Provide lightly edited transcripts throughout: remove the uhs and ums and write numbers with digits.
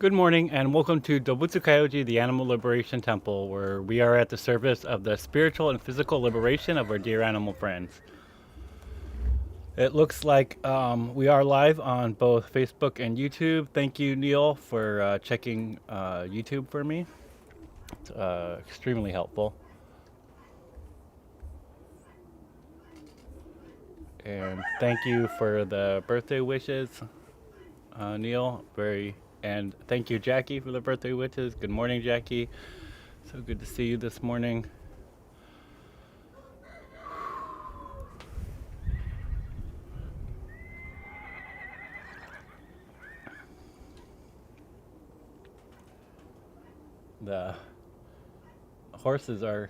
Good morning and welcome to Dobutsu-kyoji, the Animal Liberation Temple, where we are at the service of the spiritual and physical liberation of our dear animal friends. It looks like we are live on both Facebook and YouTube. Thank you, Neil, for checking YouTube for me. It's extremely helpful. And thank you for the birthday wishes, Neil. And thank you, Jackie, for the birthday wishes. Good morning, Jackie. So good to see you this morning. The horses are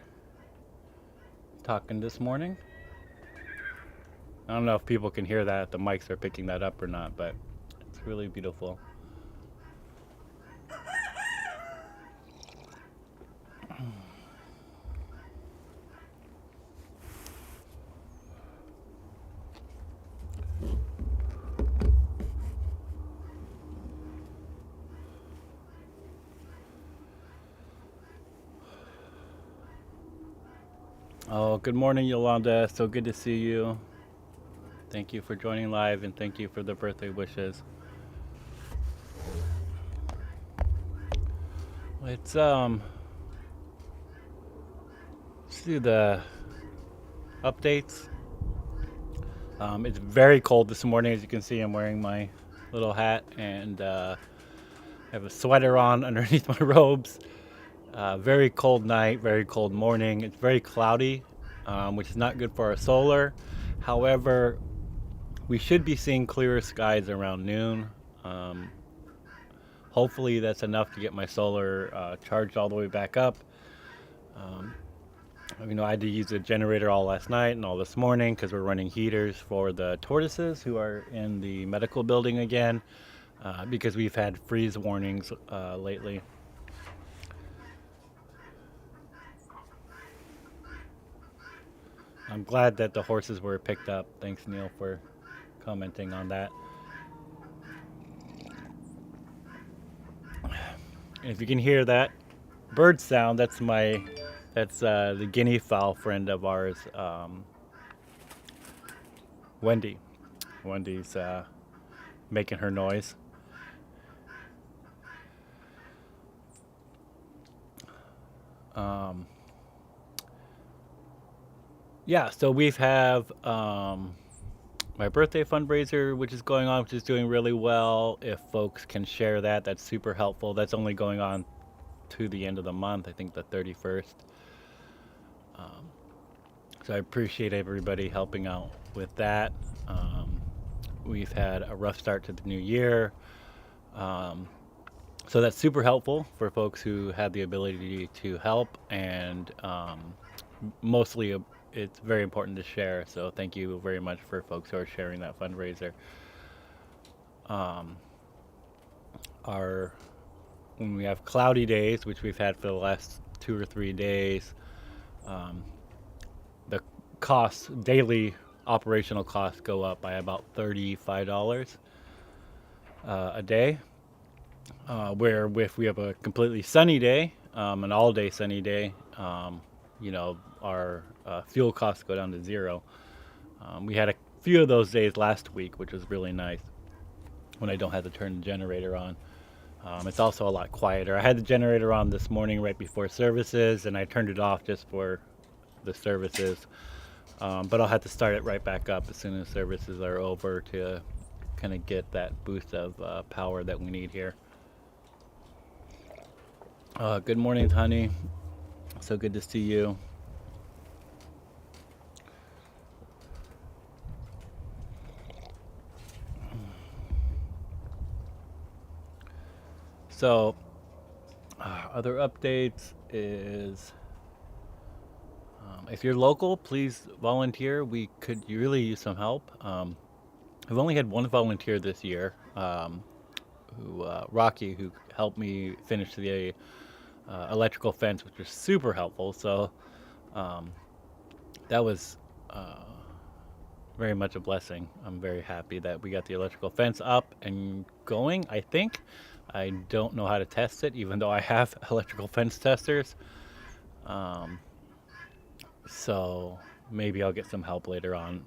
talking this morning. I don't know if people can hear that, the mics are picking that up or not, but it's really beautiful. Oh, good morning, Yolanda. So good to see you. Thank you for joining live and thank you for the birthday wishes. Let's do the updates. It's very cold this morning. As you can see, I'm wearing my little hat and I have a sweater on underneath my robes. Very cold night, very cold morning. It's very cloudy, which is not good for our solar. However, we should be seeing clearer skies around noon. Hopefully that's enough to get my solar charged all the way back up. I had to use a generator all last night and all this morning because we're running heaters for the tortoises who are in the medical building again, because we've had freeze warnings lately. I'm glad that the horses were picked up. Thanks, Neil, for commenting on that. And if you can hear that bird sound, that's the guinea fowl friend of ours, Wendy. Wendy's making her noise. Yeah, so we've have my birthday fundraiser, which is going on, which is doing really well. If folks can share that, that's super helpful. That's only going on to the end of the month, I think the 31st. So I appreciate everybody helping out with that. We've had a rough start to the new year. So that's super helpful for folks who had the ability to help, and mostly it's very important to share. So thank you very much for folks who are sharing that fundraiser. When we have cloudy days, which we've had for the last 2 or 3 days, the daily operational costs go up by about $35 a day. Where if we have a completely sunny day, an all-day sunny day, our fuel costs go down to zero. We had a few of those days last week, which was really nice when I don't have to turn the generator on. It's also a lot quieter. I had the generator on this morning right before services, and I turned it off just for the services. But I'll have to start it right back up as soon as services are over to kind of get that boost of power that we need here. Good morning, honey. So good to see you. So, other updates is if you're local, please volunteer. We could really use some help. I've only had one volunteer this year, Rocky, who helped me finish the electrical fence, which was super helpful. So that was very much a blessing. I'm very happy that we got the electrical fence up and going, I think. I don't know how to test it, even though I have electrical fence testers. Um, so maybe I'll get some help later on,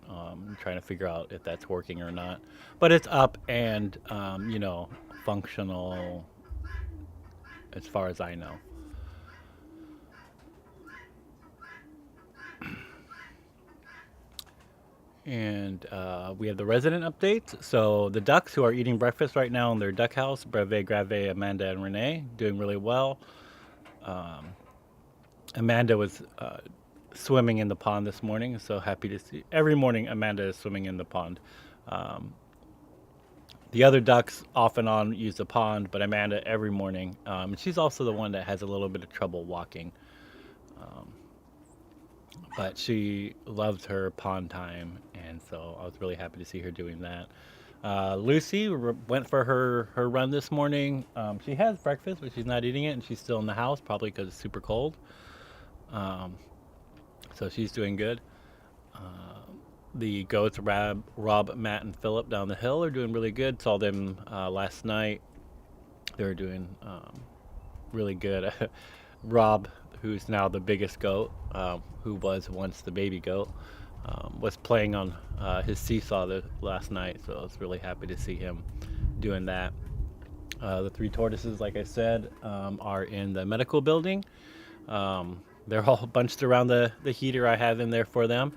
trying to figure out if that's working or not. But it's up and, functional as far as I know. And we have the resident updates. So the ducks who are eating breakfast right now in their duck house, Breve, Grave, Amanda, and Renee, doing really well. Um, Amanda was swimming in the pond this morning, so happy to see. Every morning, Amanda is swimming in the pond. Um, the other ducks off and on use the pond, but Amanda every morning. She's also the one that has a little bit of trouble walking, um, but she loves her pond time, and so I was really happy to see her doing that. Lucy went for her run this morning. She has breakfast, but she's not eating it, and she's still in the house, probably because it's super cold. Um, so she's doing good. The goats, Rob, Matt, and Philip down the hill are doing really good. Saw them last night. They were doing really good. Rob, who's now the biggest goat, who was once the baby goat, was playing on his seesaw last night. So I was really happy to see him doing that. The three tortoises, like I said, are in the medical building. They're all bunched around the heater I have in there for them.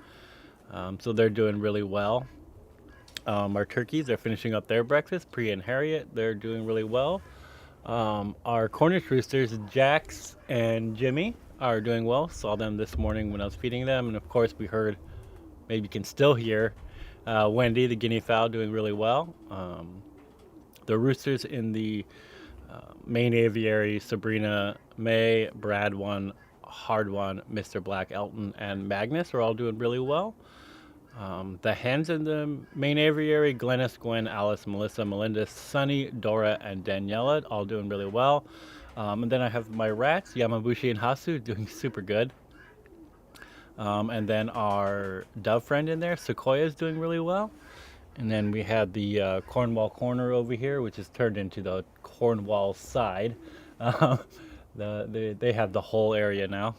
So they're doing really well. Our turkeys are finishing up their breakfast. Priya and Harriet, they're doing really well. Our Cornish roosters, Jax and Jimmy, are doing well. Saw them this morning when I was feeding them. And of course, we heard, maybe you can still hear, Wendy, the guinea fowl, doing really well. The roosters in the main aviary, Sabrina, May, Brad one, Hard one, Mr. Black, Elton, and Magnus are all doing really well. The hens in the main aviary, Glennis, Gwen, Alice, Melissa, Melinda, Sunny, Dora, and Daniela, all doing really well. And then I have my rats, Yamabushi and Hasu, doing super good. And then our dove friend in there, Sequoia, is doing really well. And then we have the Cornwall corner over here, which is turned into the Cornwall side. Uh, they have the whole area now.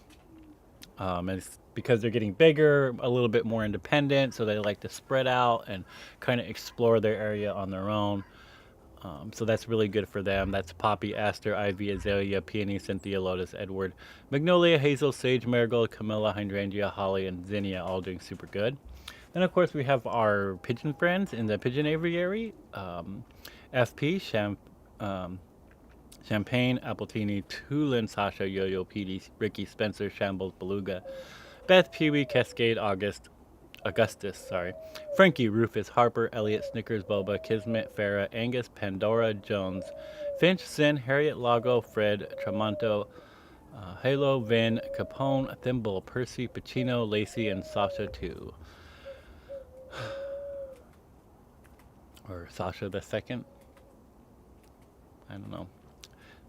And it's because they're getting bigger, a little bit more independent, so they like to spread out and kind of explore their area on their own. So that's really good for them. That's Poppy, Aster, Ivy, Azalea, Peony, Cynthia, Lotus, Edward, Magnolia, Hazel, Sage, Marigold, Camilla, Hydrangea, Holly, and Zinnia, all doing super good. Then, of course, we have our pigeon friends in the pigeon aviary. FP, Champagne, Appletini, Tulin, Sasha, Yo-Yo, Petey, Ricky, Spencer, Shambles, Beluga, Beth, Pee-wee, Cascade, Augustus, sorry, Frankie, Rufus, Harper, Elliot, Snickers, Boba, Kismet, Farah, Angus, Pandora, Jones, Finch, Sin, Harriet, Lago, Fred, Tramonto, Halo, Vin, Capone, Thimble, Percy, Pacino, Lacey, and Sasha too. Or Sasha the second. I don't know.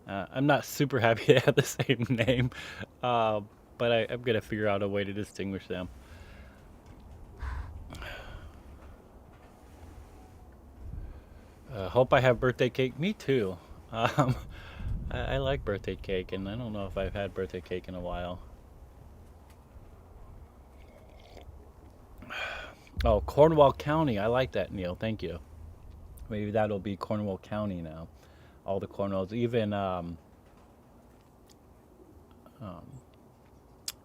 I'm not super happy they have the same name, uh, but I'm gonna figure out a way to distinguish them. Hope I have birthday cake. Me too. Um, I like birthday cake, and I don't know if I've had birthday cake in a while. Oh, Cornwall County. I like that, Neil. Thank you. Maybe that'll be Cornwall County now. All the Cornwalls, even um,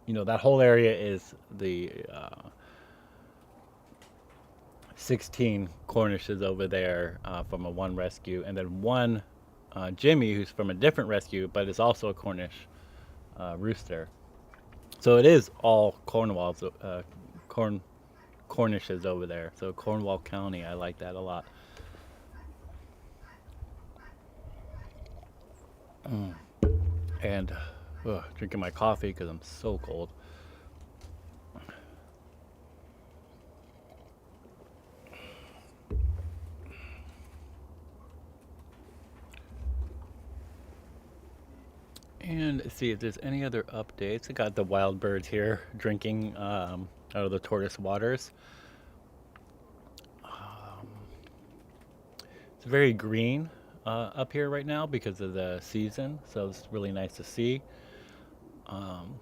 that whole area is the 16 Cornishes over there from a one rescue, and then one Jimmy who's from a different rescue, but is also a Cornish rooster. So it is all Cornwalls, Corn Cornishes over there. So Cornwall County, I like that a lot. Mm. And drinking my coffee because I'm so cold. And see if there's any other updates. I got the wild birds here drinking out of the tortoise waters. Um, it's very green. up here right now because of the season, so it's really nice to see. Um,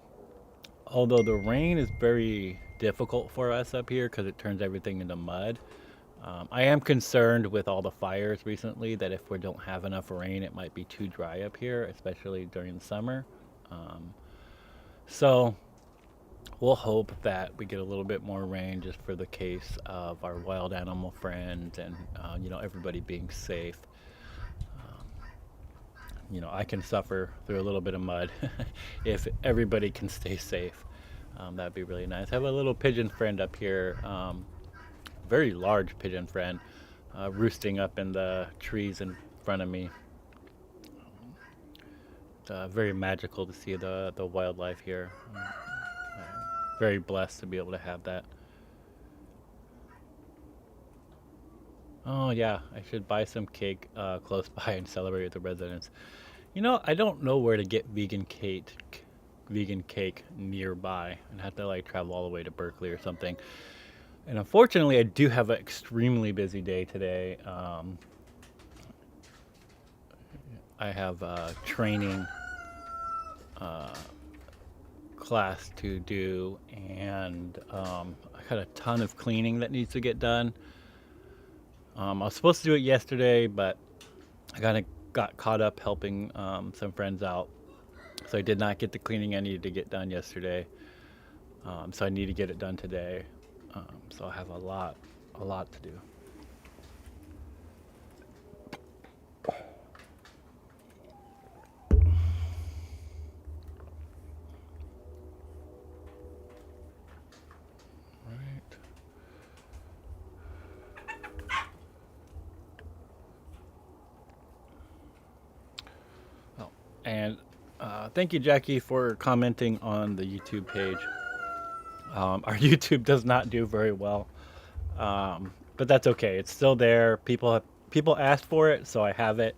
Although the rain is very difficult for us up here because it turns everything into mud. I am concerned with all the fires recently that if we don't have enough rain, it might be too dry up here, especially during the summer. Um, so we'll hope that we get a little bit more rain just for the case of our wild animal friends and everybody being safe. Um, I can suffer through a little bit of mud if everybody can stay safe. That'd be really nice. I have a little pigeon friend up here, very large pigeon friend, roosting up in the trees in front of me. It's very magical to see the wildlife here. Very blessed to be able to have that. Oh yeah, I should buy some cake close by and celebrate with the residents. I don't know where to get vegan cake nearby, and have to like travel all the way to Berkeley or something. And unfortunately, I do have an extremely busy day today. I have a training uh, class to do, and I got a ton of cleaning that needs to get done. I was supposed to do it yesterday, but I kind of got caught up helping some friends out, so I did not get the cleaning I needed to get done yesterday. So I need to get it done today. So I have a lot to do. Right. Oh, and thank you, Jackie, for commenting on the YouTube page. Our YouTube does not do very well, but that's okay. It's still there. People asked for it, so I have it.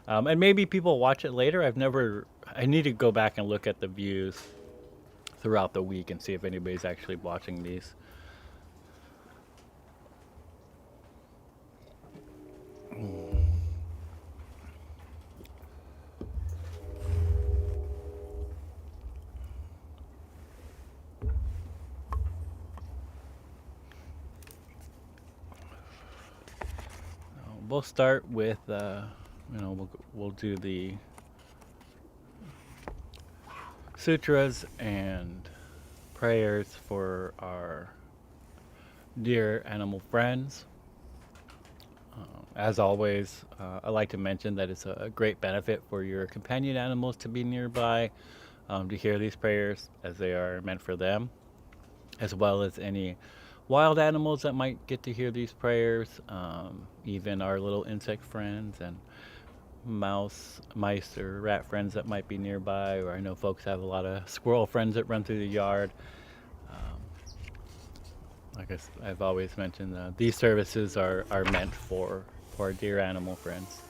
And maybe people watch it later. I need to go back and look at the views throughout the week and see if anybody's actually watching these. We'll start with, we'll do the sutras and prayers for our dear animal friends. As always, I like to mention that it's a great benefit for your companion animals to be nearby, to hear these prayers as they are meant for them, as well as any wild animals that might get to hear these prayers, even our little insect friends and mice or rat friends that might be nearby, or I know folks have a lot of squirrel friends that run through the yard. Um, like I've always mentioned, these services are meant for our dear animal friends.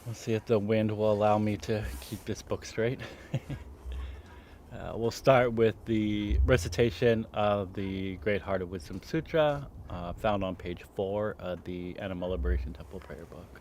We'll see if the wind will allow me to keep this book straight. We'll start with the recitation of the Great Heart of Wisdom Sutra, found on page 4 of the Animal Liberation Temple Prayer Book.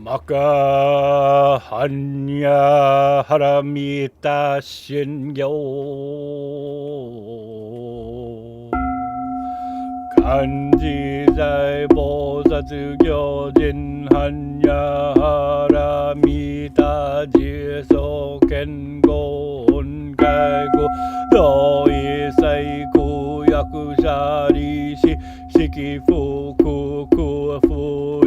Maka Hanya Haramita Shingyo Kanji Zai Bosatsu Gyojin Hanya Haramita Jiso Kengo Unkaiku Doi Saiku Yakushari Shiki Fuku Kufu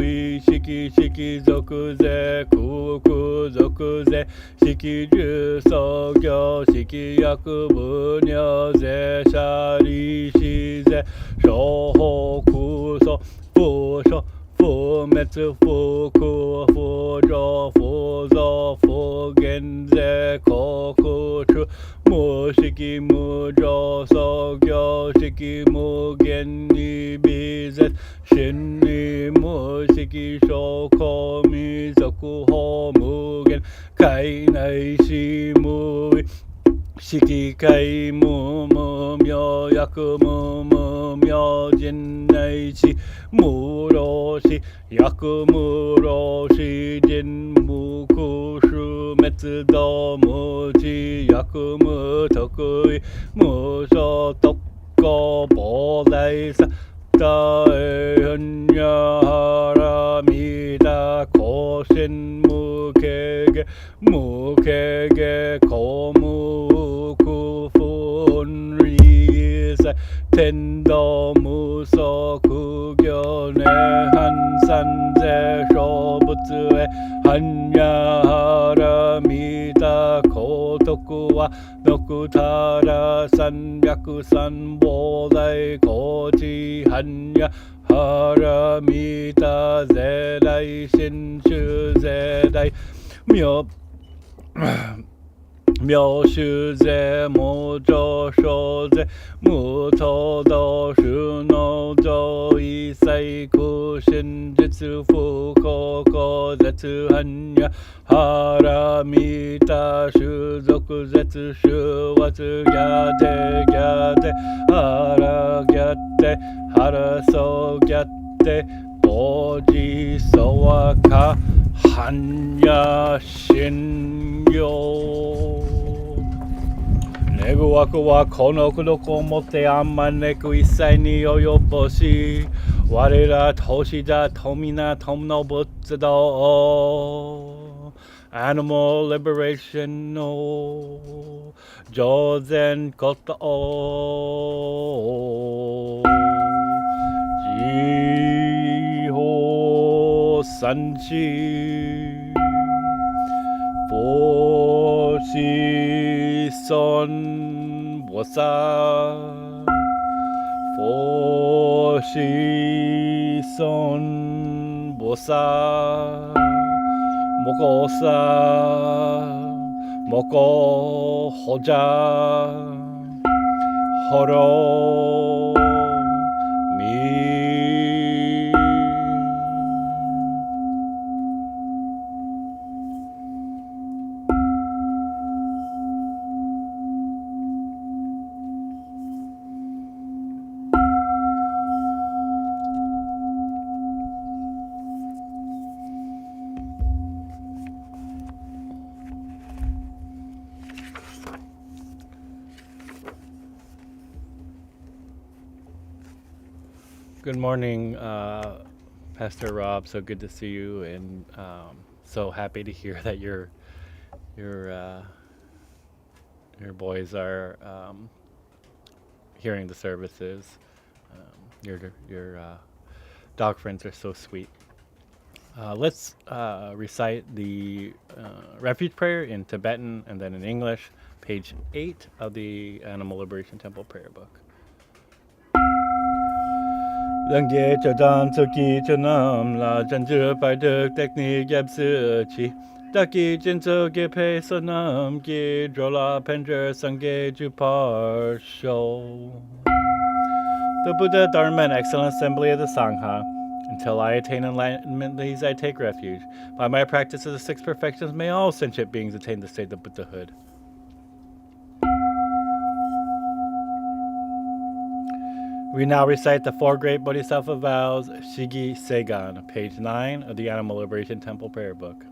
Shiki Shiki Zokuze Kuku Zokuze Shiki Ju Sogyo Shiki Yaku Bunyo Ze Shari 在守候苦守不守不灭不苦不着不走不現在苦苦处無識無常創業識無限に微絶真理無識証拠未続法無限界内し無色界無無明薬無無明人内し無老死薬無老死人無苦種滅道無知薬無得意無所得故菩提さ大変やはらみだ高深無形下無形下公無苦分離在天道無所苦行涅槃三世小仏へ般若波羅蜜多高徳はドクタラ三百三菩提高知般若波羅蜜多世来真宗世来妙妙修税無上昇税無東道種の上位最高真実不幸公絶般若波羅蜜多種族絶種圧ギャテギャテハラギャテハラソギャテボジソワカ般若心経願わくはこの功徳をもってあんまねく一切に及ぼし我ら年だ富な友の仏道Animal Liberation の上善ことを自法三世佛子孫菩薩佛子孫菩薩摩訶薩摩訶訶迦波羅蜜Good morning, Pastor Rob. So good to see you, and so happy to hear that your boys are hearing the services. Your dog friends are so sweet. Let's recite the refuge prayer in Tibetan and then in English, page 8 of the Animal Liberation Temple prayer book. Dange Chodam Tsuki Chonam La Janju Pai Duk Technique Yab Suchi Daki Jinso Ge Pe Sonam Ge Drola Pendra Sange Jupar Sho. The Buddha, Dharma, and excellent assembly of the Sangha. Until I attain enlightenment, these I take refuge. By my practice of the six perfections, may all sentient beings attain the state of Buddhahood. We now recite the four great Bodhisattva vows, Shigi Seigan, page 9 of the Animal Liberation Temple prayer book.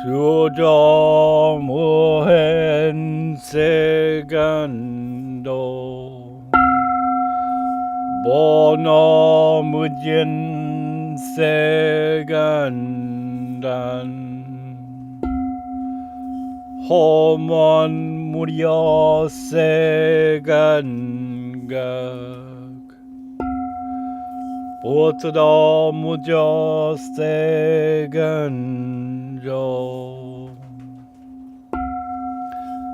Shujo Muhen Segando Bono Mujin Segandan Homon Muryo Segangak Botsudo Mujo Seganjo.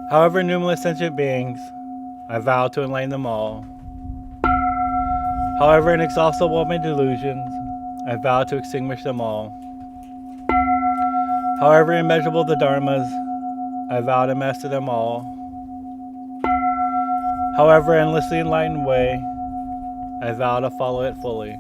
However numerous sentient beings, I vow to enlighten them all. However inexhaustible my delusions, I vow to extinguish them all. However immeasurable the dharmas, I vow to master them all. However endlessly enlightened way, I vow to follow it fully.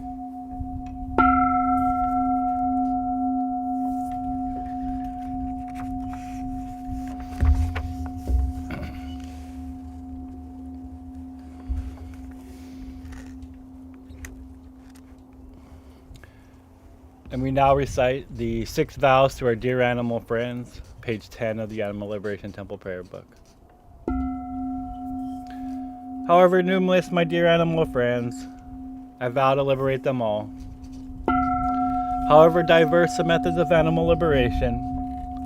And we now recite the 6 vows to our dear animal friends, page 10 of the Animal Liberation Temple Prayer Book. However numerous my dear animal friends, I vow to liberate them all. However diverse the methods of animal liberation,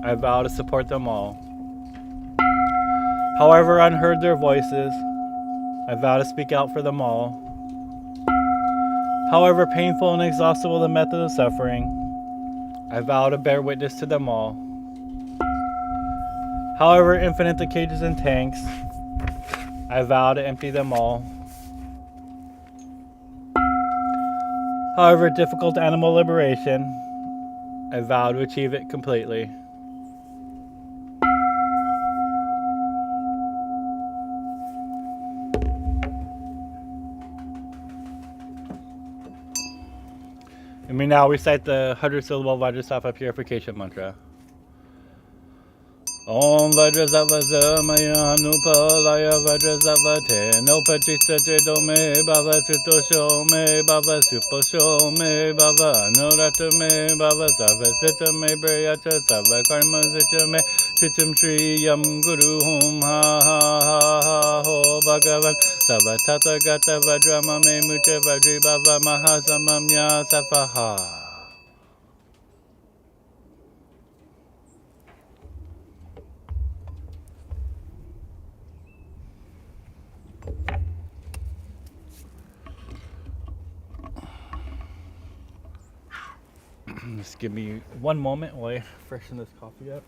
I vow to support them all. However unheard their voices, I vow to speak out for them all. However painful and inexhaustible the method of suffering, I vow to bear witness to them all. However infinite the cages and tanks, I vow to empty them all. However difficult animal liberation, I vow to achieve it completely. And we now recite the 100-syllable Vajrasattva purification mantra. Om Vajrasattva Maya Nupalaya Vajrasattva Te Nopatista Te Dome Bhava Sutosho Me Bhava Suposho Me Bhava Anurata Me Bhava Sava Sita Me Brayata Sava Karma Sita Me Titum Shri Yam Guru Hum Ha Ha Ha Ha Ho Bhagavan Sava Tata Gata Vajrama Me Mucha Vajri Bhava Mahasamamya Safaha. Just give me one moment while I freshen this coffee up.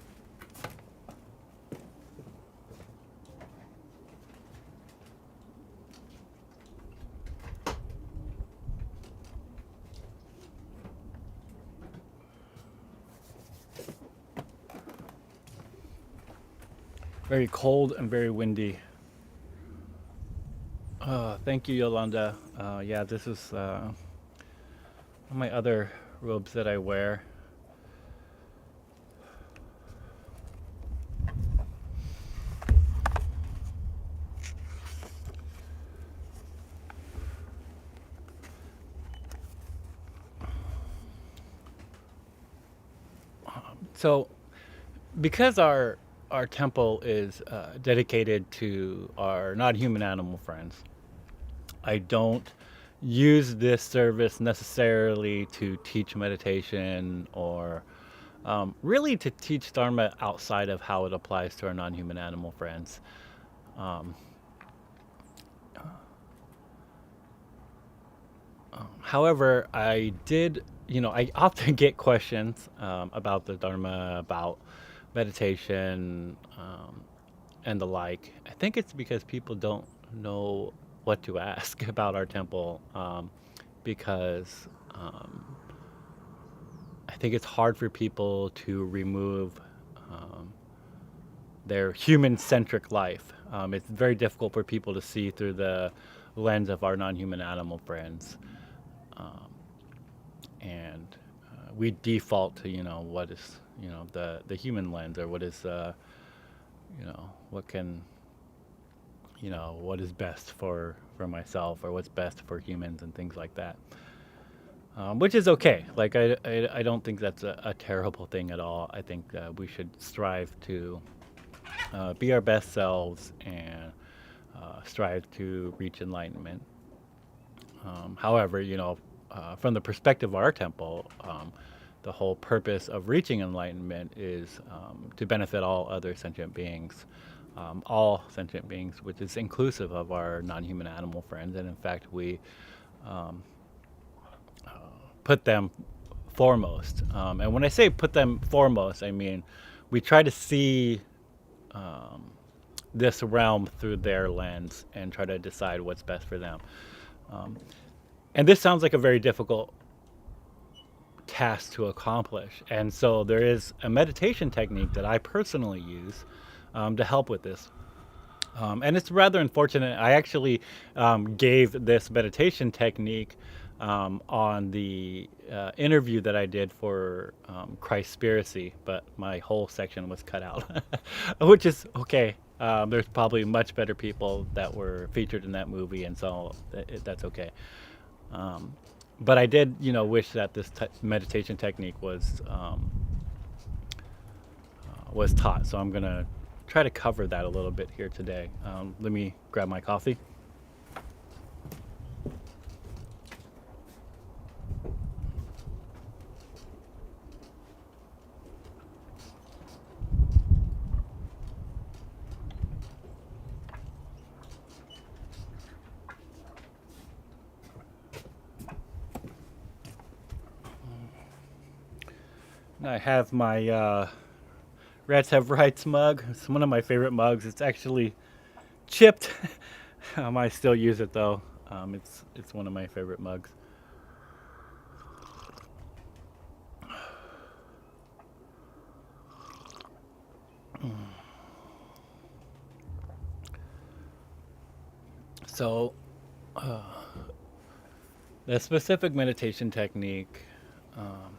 Very cold and very windy. Thank you, Yolanda. Yeah, this is one of my other robes that I wear. So, because our temple is dedicated to our non-human animal friends, I don't use this service necessarily to teach meditation or really to teach Dharma outside of how it applies to our non-human animal friends. Um, However, I did, I often get questions about the Dharma, about meditation, and the like. I think it's because people don't know what to ask about our temple, because I think it's hard for people to remove um, their human-centric life. It's very difficult for people to see through the lens of our non-human animal friends. Um, and we default to what is the human lens, or what is what can what is best for myself, or what's best for humans and things like that, which is okay. Like I don't think that's a terrible thing at all. I think we should strive to be our best selves and strive to reach enlightenment. However, from the perspective of our temple, the whole purpose of reaching enlightenment is to benefit all sentient beings, which is inclusive of our non-human animal friends. And in fact, we um, put them foremost. And when I say put them foremost, I mean we try to see um, this realm through their lens and try to decide what's best for them. Um, And this sounds like a very difficult task to accomplish. And so there is a meditation technique that I personally use to help with this. And it's rather unfortunate. I actually gave this meditation technique on the interview that I did for Christspiracy, but my whole section was cut out, which is okay. There's probably much better people that were featured in that movie, and so that's okay. Um, but I did, wish that this meditation technique was taught. So I'm gonna try to cover that a little bit here today. Let me grab my coffee. I have my Rats Have Rights mug. It's one of my favorite mugs. It's actually chipped. I still use it though. It's one of my favorite mugs. So the specific meditation technique um,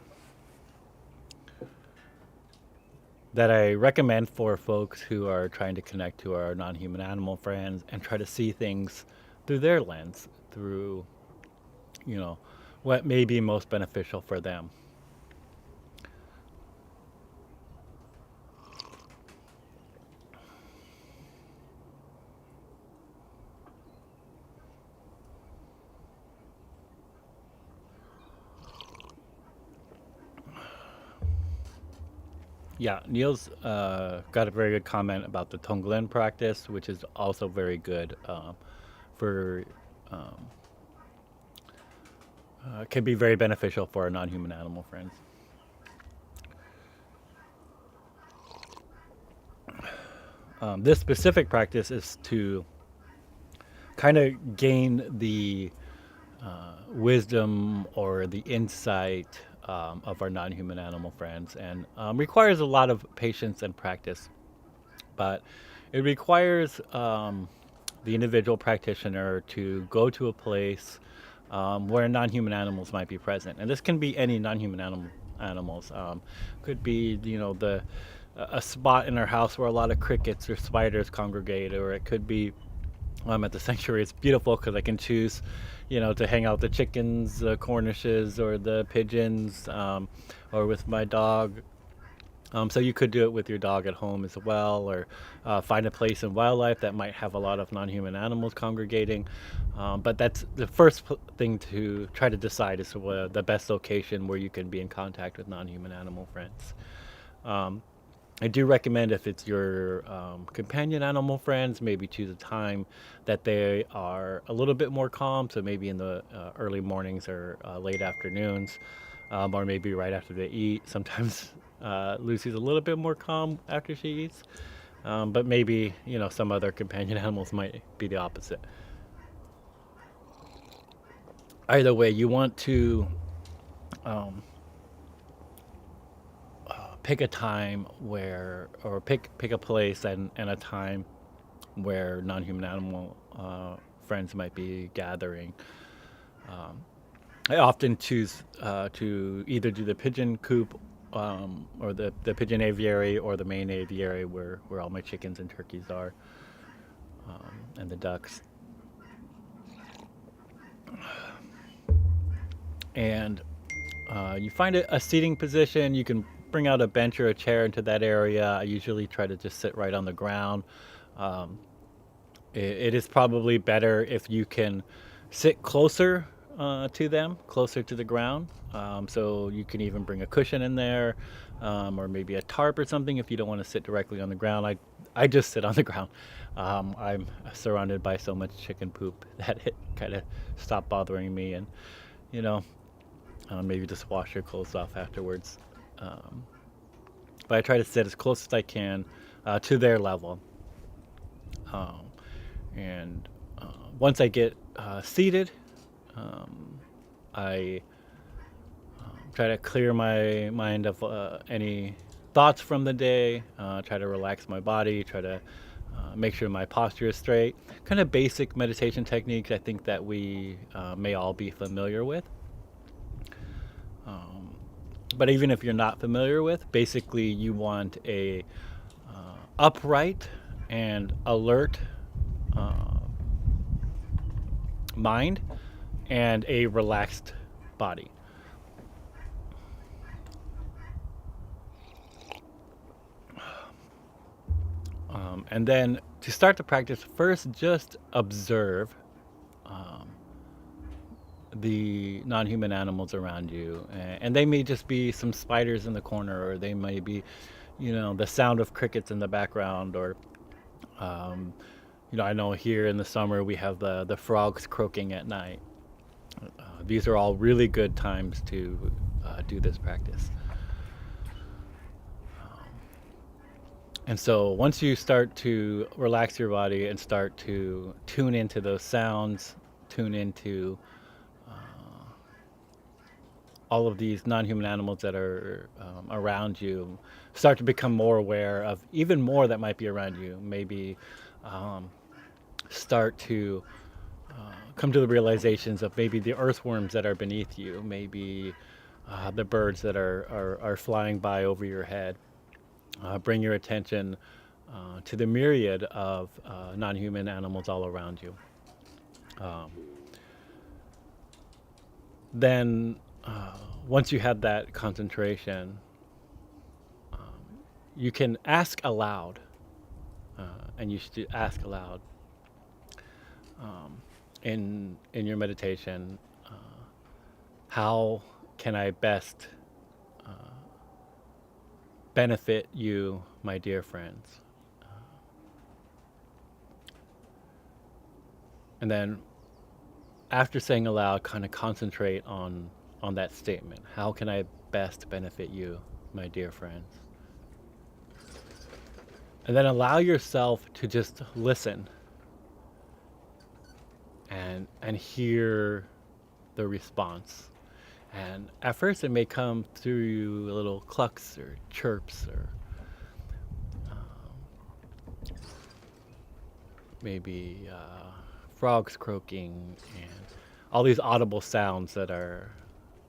that I recommend for folks who are trying to connect to our non-human animal friends and try to see things through their lens, through you know what may be most beneficial for them. Yeah, Neil's got a very good comment about the Tonglen practice, which is also very good for um, can be very beneficial for our non-human animal friends. This specific practice is to kind of gain the wisdom or the insight of our non-human animal friends, and requires a lot of patience and practice. But it requires the individual practitioner to go to a place where non-human animals might be present, and this can be any non-human animals. Could be the a spot in our house where a lot of crickets or spiders congregate, or it could be at the sanctuary. It's beautiful because I can choose, to hang out with the chickens, the cornishes, or the pigeons, or with my dog. So you could do it with your dog at home as well, or find a place in wildlife that might have a lot of non-human animals congregating. But that's the first thing to try to decide is the best location where you can be in contact with non-human animal friends. Um, I do recommend if it's your companion animal friends, maybe choose a time that they are a little bit more calm. So maybe in the early mornings or late afternoons, or maybe right after they eat. Sometimes Lucy's a little bit more calm after she eats, but maybe some other companion animals might be the opposite. Either way, you want to um, pick a time or pick a place and a time where non-human animal friends might be gathering. Um, I often choose to either do the pigeon coop or the pigeon aviary or the main aviary where all my chickens and turkeys are, and the ducks. And you find a seating position. You can bring out a bench or a chair into that area. I usually try to just sit right on the ground. Um, it is probably better if you can sit closer to them, closer to the ground. So you can even bring a cushion in there, or maybe a tarp or something if you don't want to sit directly on the ground. I just sit on the ground. I'm surrounded by so much chicken poop that it kind of stopped bothering me, and you know, maybe just wash your clothes off afterwards. Um, but I try to sit as close as I can to their level. Um, and once I get seated, um, I try to clear my mind of any thoughts from the day, try to relax my body, try to make sure my posture is straight. Kind of basic meditation techniques I think that we may all be familiar with. Um, but even if you're not familiar with, basically you want a upright and alert uh, mind and a relaxed body. And then to start the practice, first just observe um, the non human animals around you. And they may just be some spiders in the corner, or they may be, the sound of crickets in the background, or, um, I know here in the summer we have the frogs croaking at night. These are all really good times to do this practice. And so once you start to relax your body and start to tune into those sounds, tune into all of these non-human animals that are around you, start to become more aware of even more that might be around you. Maybe um, start to come to the realizations of maybe the earthworms that are beneath you, maybe the birds that are flying by over your head. Bring your attention to the myriad of non-human animals all around you. Um, then, once you have that concentration, you can ask aloud, and you should ask aloud in your meditation. How can I best benefit you, my dear friends? And then after saying aloud, kind of concentrate on that statement. How can I best benefit you, my dear friends? And then allow yourself to just listen and hear the response. And at first, it may come through little clucks or chirps or maybe frogs croaking and all these audible sounds that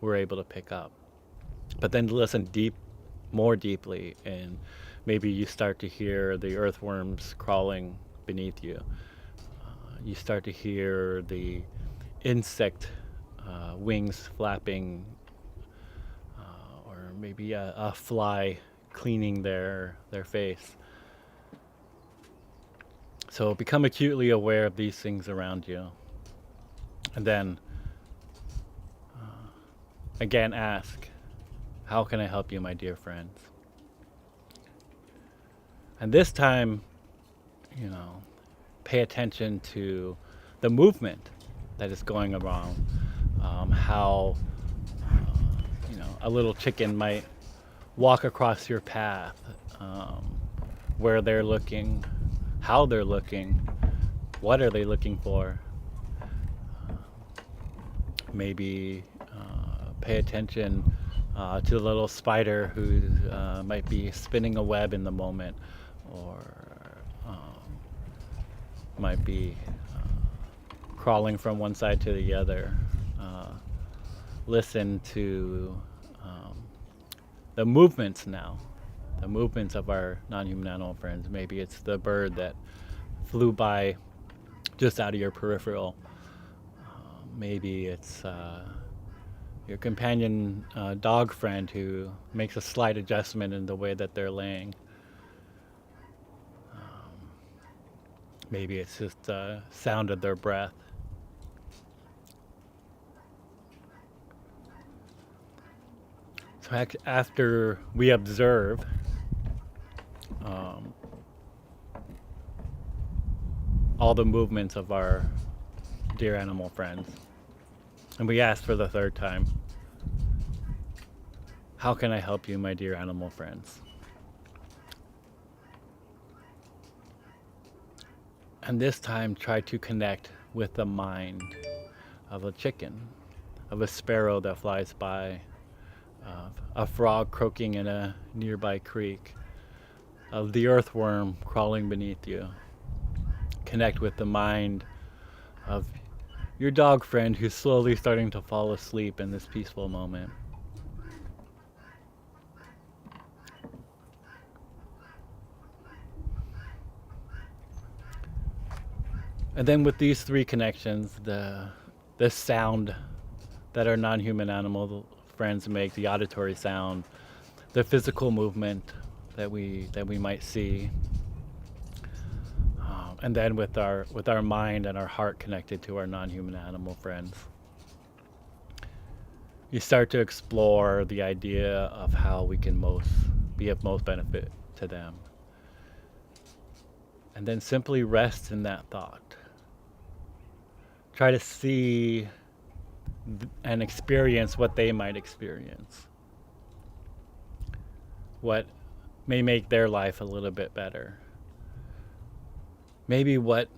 we're able to pick up. But then listen more deeply, and maybe you start to hear the earthworms crawling beneath you. You start to hear the insect wings flapping, or maybe a fly cleaning their face. So become acutely aware of these things around you. And then again ask, how can I help you, my dear friends? And this time, pay attention to the movement that is going around. How, a little chicken might walk across your path, where they're looking, how they're looking, what are they looking for. Maybe pay attention to the little spider who might be spinning a web in the moment, or might be crawling from one side to the other. Listen to the movements now, the movements of our non-human animal friends. Maybe it's the bird that flew by just out of your peripheral. Maybe it's your companion dog friend who makes a slight adjustment in the way that they're laying. Maybe it's just the sound of their breath. So after we observe all the movements of our dear animal friends, and we ask for the third time, how can I help you, my dear animal friends? And this time, try to connect with the mind of a chicken. of a sparrow that flies by, of a frog croaking in a nearby creek, of the earthworm crawling beneath you. Connect with the mind of your dog friend who's slowly starting to fall asleep in this peaceful moment. And then with these three connections, the sound that our non-human animal friends make, the auditory sound, the physical movement that we might see, and then with our mind and our heart connected to our non-human animal friends, you start to explore the idea of how we can be of most benefit to them. And then simply rest in that thought. Try to see and experience what they might experience. What may make their life a little bit better. Maybe what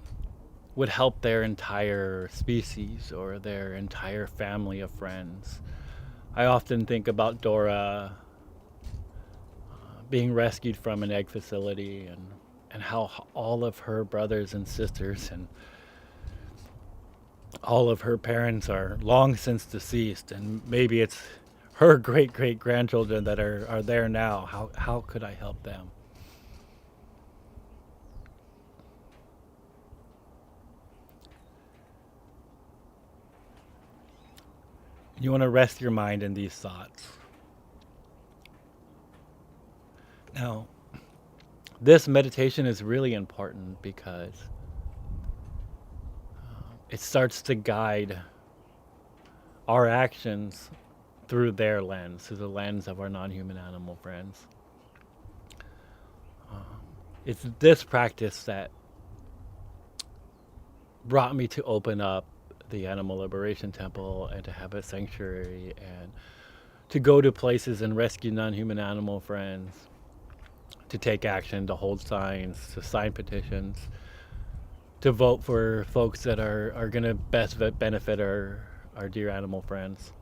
would help their entire species or their entire family of friends. I often think about Dora being rescued from an egg facility, and how all of her brothers and sisters and all of her parents are long since deceased, and maybe it's her great great grandchildren that are there now. How could I help them? You want to rest your mind in these thoughts. Now, this meditation is really important because it starts to guide our actions through their lens, through the lens of our non-human animal friends. It's this practice that brought me to open up the Animal Liberation Temple and to have a sanctuary and to go to places and rescue non-human animal friends, to take action, to hold signs, to sign petitions, to vote for folks that are going to best benefit our dear animal friends.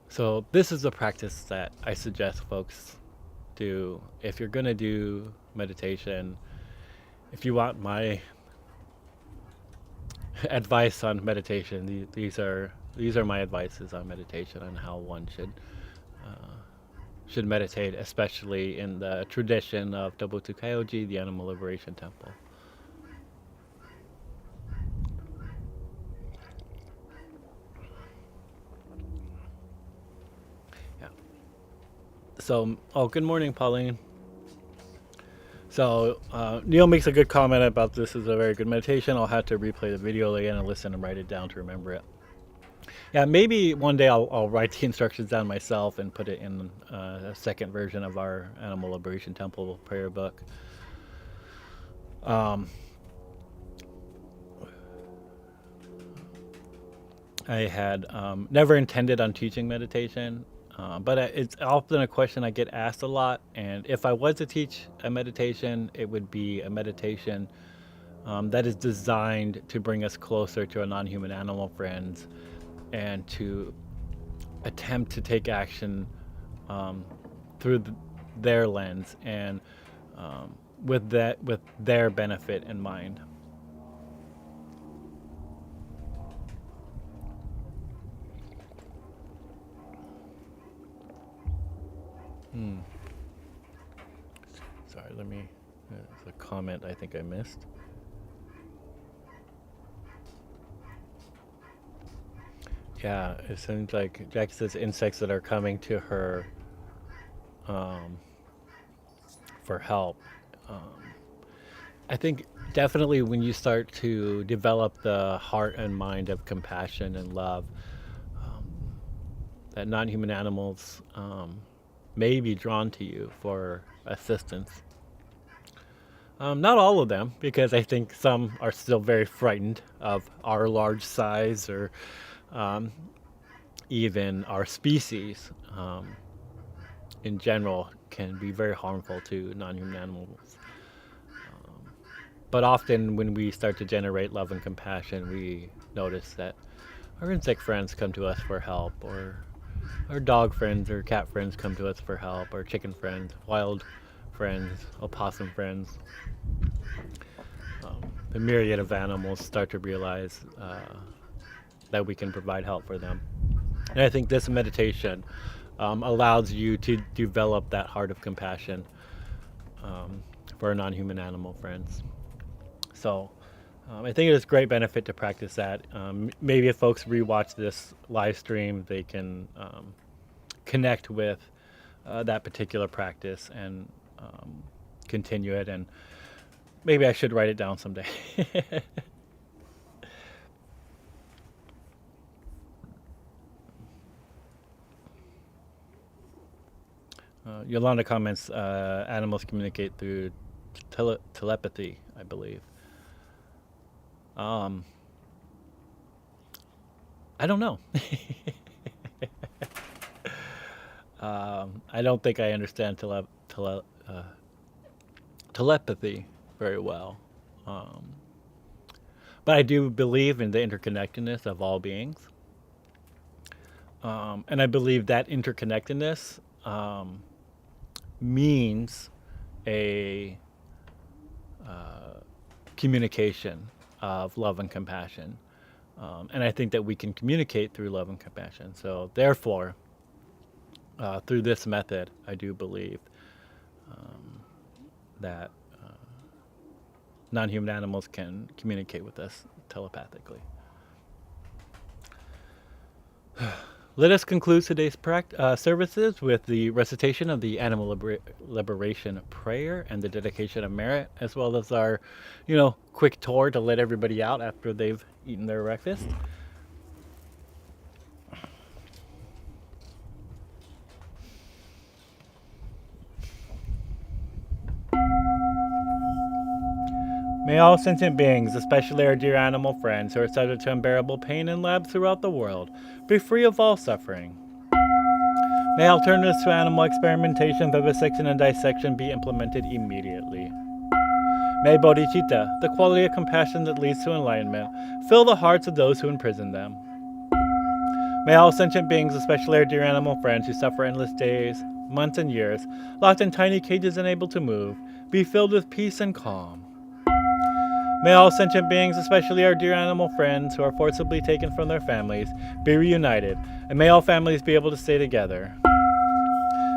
So this is a practice that I suggest folks do if you're going to do meditation. If you want my advice on meditation, these are my advices on meditation on how one should meditate, especially in the tradition of Dobutu Kyoji, the Animal Liberation Temple. Yeah. So, good morning, Pauline. So, Neil makes a good comment about this is a very good meditation. I'll have to replay the video again and listen and write it down to remember it. Yeah, maybe one day I'll write the instructions down myself and put it in a second version of our Animal Liberation Temple prayer book. I had never intended on teaching meditation, but it's often a question I get asked a lot. And if I was to teach a meditation, it would be a meditation that is designed to bring us closer to our non-human animal friends and to attempt to take action through their lens and with their benefit in mind. Sorry, let me. There's a comment I think I missed. Yeah, it seems like Jackie says insects that are coming to her for help. I think definitely when you start to develop the heart and mind of compassion and love, that non-human animals may be drawn to you for assistance. Not all of them, because I think some are still very frightened of our large size or even our species. in general can be very harmful to non-human animals. But often when we start to generate love and compassion, we notice that our insect friends come to us for help, or our dog friends or cat friends come to us for help, or chicken friends, wild friends, opossum friends. The myriad of animals start to realize that we can provide help for them. And I think this meditation allows you to develop that heart of compassion for our non-human animal friends. So I think it is great benefit to practice that. Maybe if folks rewatch this live stream, they can connect with that particular practice and continue it. And maybe I should write it down someday. Yolanda comments, animals communicate through telepathy, I believe. Um, I don't know. I don't think I understand telepathy very well. Um, but I do believe in the interconnectedness of all beings. And I believe that interconnectedness means a communication of love and compassion. And I think that we can communicate through love and compassion. So, therefore, through this method, I do believe that non human animals can communicate with us telepathically. Let us conclude today's services with the recitation of the Animal Liberation Prayer and the dedication of merit, as well as our, quick tour to let everybody out after they've eaten their breakfast. May all sentient beings, especially our dear animal friends who are subject to unbearable pain in labs throughout the world, be free of all suffering. May alternatives to animal experimentation, vivisection, and dissection be implemented immediately. May bodhicitta, the quality of compassion that leads to enlightenment, fill the hearts of those who imprison them. May all sentient beings, especially our dear animal friends who suffer endless days, months, and years, locked in tiny cages unable to move, be filled with peace and calm. May all sentient beings, especially our dear animal friends who are forcibly taken from their families, be reunited, and may all families be able to stay together.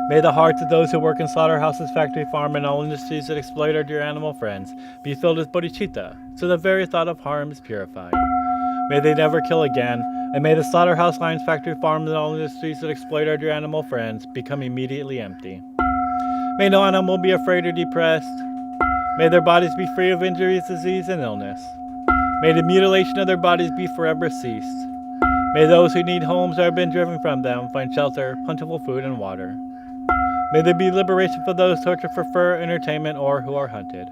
May the hearts of those who work in slaughterhouses, factory farm, and all industries that exploit our dear animal friends be filled with bodhicitta, so the very thought of harm is purified. May they never kill again, and may the slaughterhouse lines, factory farms, and all industries that exploit our dear animal friends become immediately empty. May no animal be afraid or depressed. May their bodies be free of injuries, disease, and illness. May the mutilation of their bodies be forever ceased. May those who need homes or have been driven from them find shelter, plentiful food, and water. May there be liberation for those tortured for fur, entertainment, or who are hunted.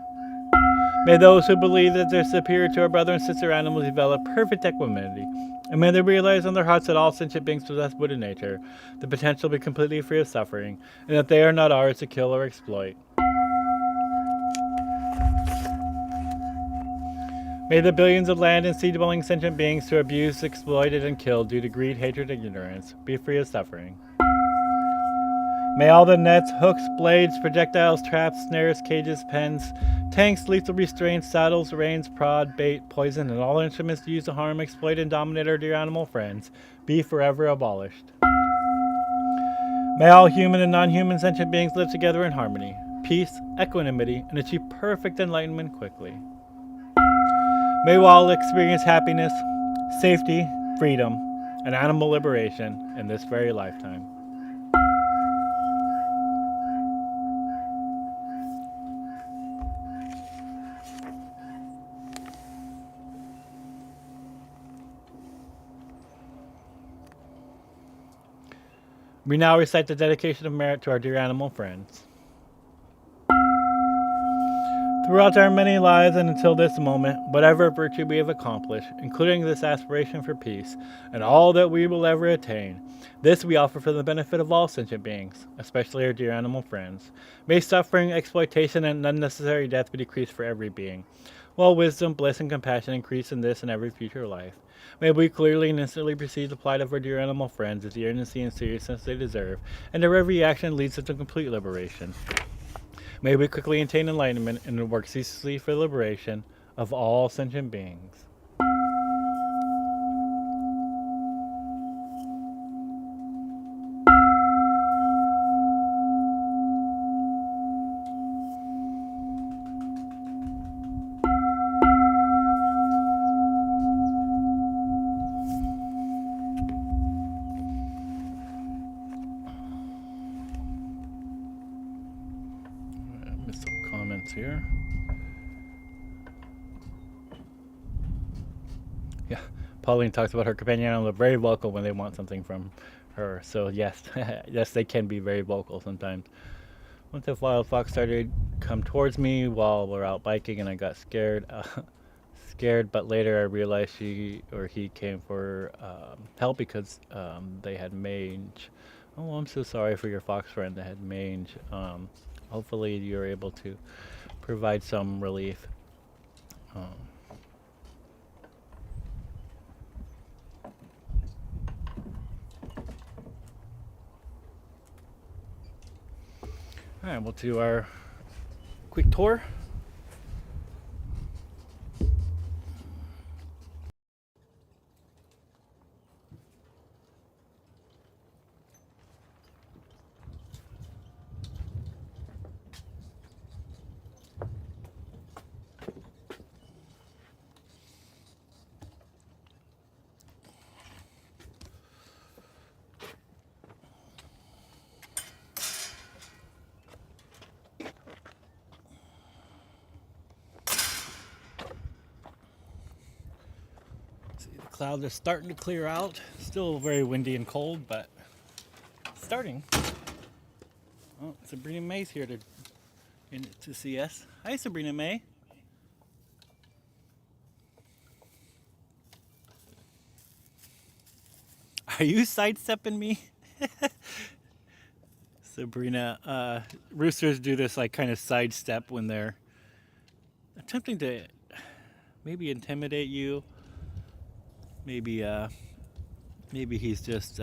May those who believe that they're superior to our brother and sister animals develop perfect equanimity. And may they realize in their hearts that all sentient beings possess Buddha nature, the potential to be completely free of suffering, and that they are not ours to kill or exploit. May the billions of land and sea-dwelling sentient beings who are abused, exploited, and killed due to greed, hatred, and ignorance be free of suffering. May all the nets, hooks, blades, projectiles, traps, snares, cages, pens, tanks, lethal restraints, saddles, reins, prod, bait, poison, and all instruments used to harm, exploit, and dominate our dear animal friends be forever abolished. May all human and non-human sentient beings live together in harmony, peace, equanimity, and achieve perfect enlightenment quickly. May we all experience happiness, safety, freedom, and animal liberation in this very lifetime. We now recite the dedication of merit to our dear animal friends. Throughout our many lives and until this moment, whatever virtue we have accomplished, including this aspiration for peace, and all that we will ever attain, this we offer for the benefit of all sentient beings, especially our dear animal friends. May suffering, exploitation, and unnecessary death be decreased for every being, while wisdom, bliss, and compassion increase in this and every future life. May we clearly and instantly perceive the plight of our dear animal friends with the urgency and seriousness they deserve, and their every action leads them to complete liberation. May we quickly attain enlightenment and work ceaselessly for the liberation of all sentient beings. I missed some comments here. Yeah, Pauline talks about her companion animals are very vocal when they want something from her. So yes, yes, they can be very vocal sometimes. Once a wild fox started to come towards me while we're out biking, and I got scared. Scared, but later I realized she or he came for help because they had mange. Oh, I'm so sorry for your fox friend that had mange. Hopefully, you're able to provide some relief. Um, All right, we'll do our quick tour. See, the clouds are starting to clear out. Still very windy and cold, but starting. Oh, Sabrina May's here to see us. Hi, Sabrina May. Are you sidestepping me? Sabrina, roosters do this like kind of sidestep when they're attempting to maybe intimidate you. Maybe maybe he's just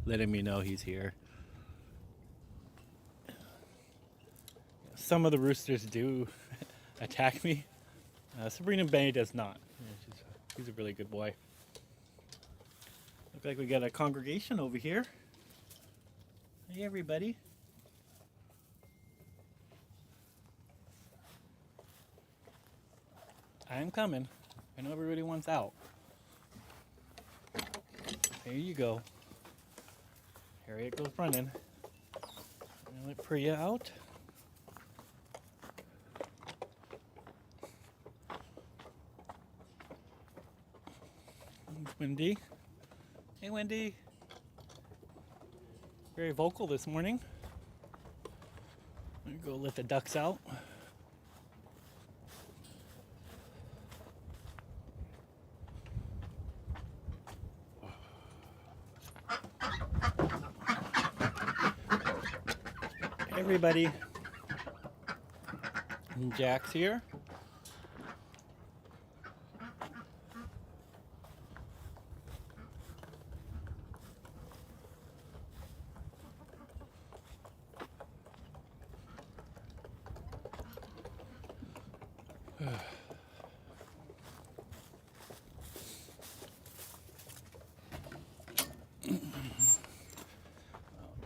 letting me know he's here. Some of the roosters do attack me. Sabrina May does not. Yeah, he's a really good boy. Look like we got a congregation over here. Hey, everybody. I'm coming. I know everybody wants out. There you go. Harriet goes running. Let Priya out. Wendy. Hey, Wendy. Very vocal this morning. I'm gonna go let the ducks out. Hey, everybody. And Jack's here.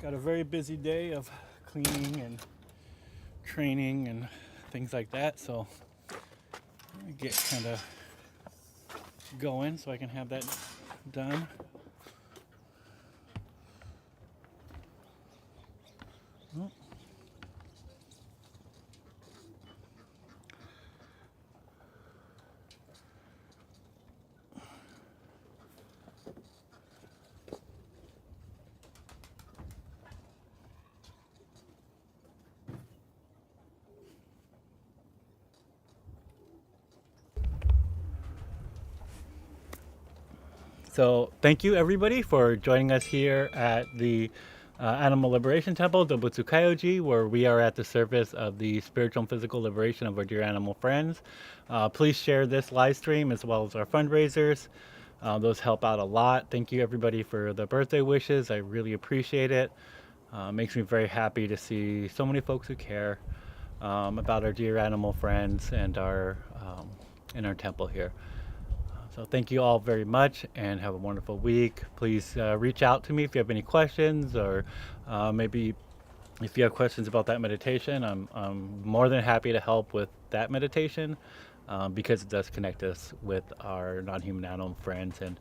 Got a very busy day of cleaning and training and things like that, so I'm gonna get kind of going so I can have that done. Oh. So thank you everybody for joining us here at the Animal Liberation Temple, Dobutsu Kyoji, where we are at the service of the spiritual and physical liberation of our dear animal friends. Please share this live stream as well as our fundraisers. Those help out a lot. Thank you everybody for the birthday wishes. I really appreciate it. Makes me very happy to see so many folks who care about our dear animal friends and our in our temple here. So thank you all very much and have a wonderful week. Please reach out to me if you have any questions, or maybe if you have questions about that meditation. I'm more than happy to help with that meditation because it does connect us with our non-human animal friends and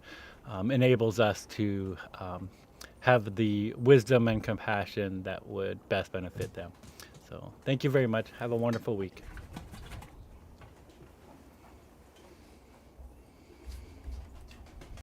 enables us to have the wisdom and compassion that would best benefit them. So thank you very much. Have a wonderful week.